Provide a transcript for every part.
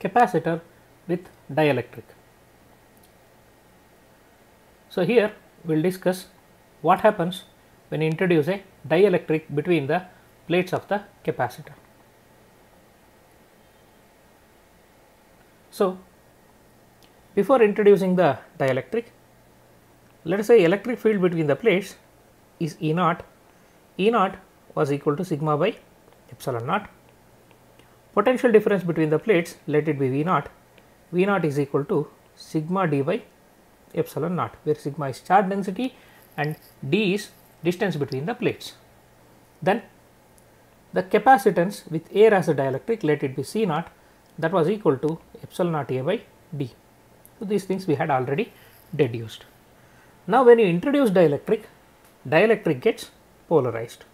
capacitor with dielectric. So here we will discuss what happens when you introduce a dielectric between the plates of the capacitor. So before introducing the dielectric, let us say electric field between the plates is E naught. E naught was equal to sigma by epsilon naught. Potential difference between the plates, let it be V naught. V naught is equal to sigma d by epsilon naught, where sigma is charge density and d is distance between the plates. Then the capacitance with air as a dielectric, let it be C naught, that was equal to epsilon naught A by d. So these things we had already deduced. Now when you introduce dielectric, dielectric gets polarized.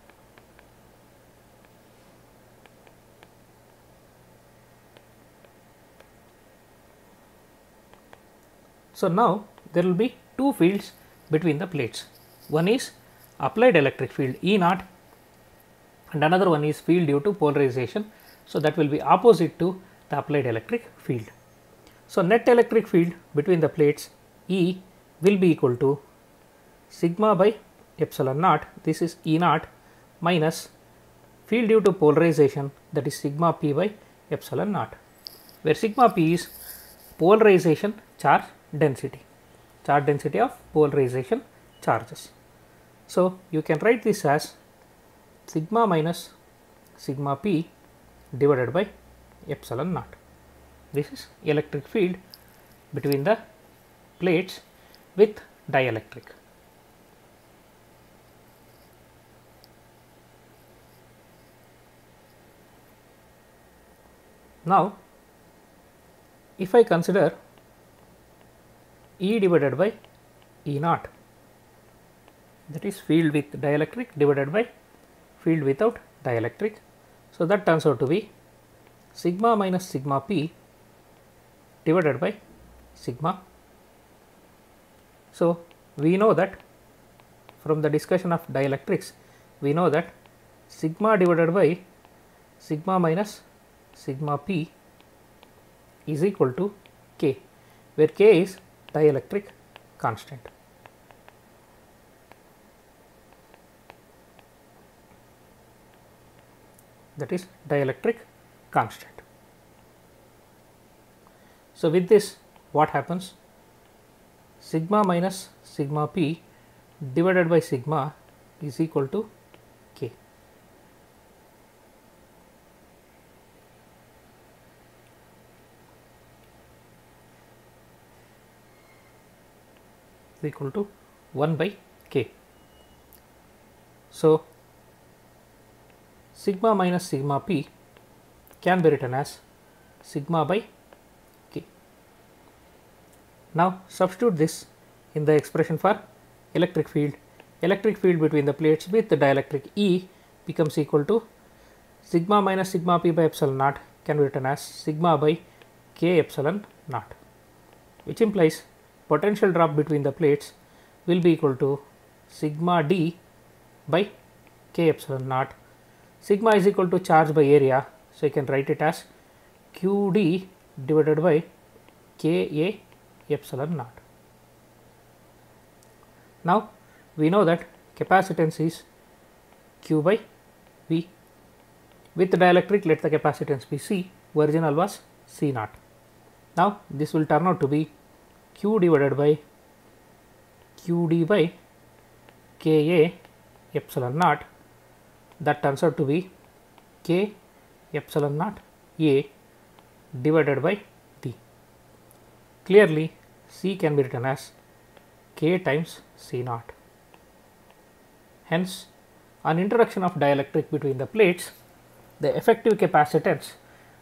So now there will be two fields between the plates. One is applied electric field E naught and another one is field due to polarization. So that will be opposite to the applied electric field. So net electric field between the plates E will be equal to sigma by epsilon naught, this is E naught, minus field due to polarization, that is sigma p by epsilon naught, where sigma p is polarization charge density of polarization charges. So you can write this as sigma minus sigma p divided by epsilon naught. This is electric field between the plates with dielectric. Now if I consider E divided by E naught, that is field with dielectric divided by field without dielectric. So that turns out to be sigma minus sigma p divided by sigma. So we know that from the discussion of dielectrics, we know that sigma divided by sigma minus sigma p is equal to k, where k is dielectric constant. That is dielectric constant. So with this, what happens? Sigma minus sigma p divided by sigma is equal to k. Is equal to 1 by k. So sigma minus sigma p can be written as sigma by k. Now substitute this in the expression for electric field. Electric field between the plates with the dielectric E becomes equal to sigma minus sigma p by epsilon naught can be written as sigma by k epsilon naught, which implies potential drop between the plates will be equal to sigma d by k epsilon naught. Sigma is equal to charge by area, so you can write it as qd divided by ka epsilon naught. Now we know that capacitance is q by v. With the dielectric, let the capacitance be C. Original was C naught. Now this will turn out to be q divided by qd by ka epsilon naught. That turns out to be k epsilon naught A divided by d. Clearly C can be written as k times C naught. Hence, on introduction of dielectric between the plates, the effective capacitance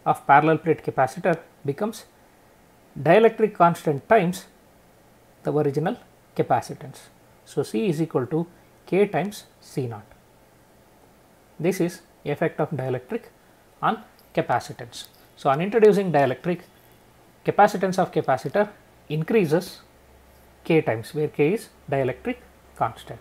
of parallel plate capacitor becomes dielectric constant times the original capacitance. So C is equal to k times C naught. This is effect of dielectric on capacitance. So on introducing dielectric, capacitance of capacitor increases k times, where k is dielectric constant.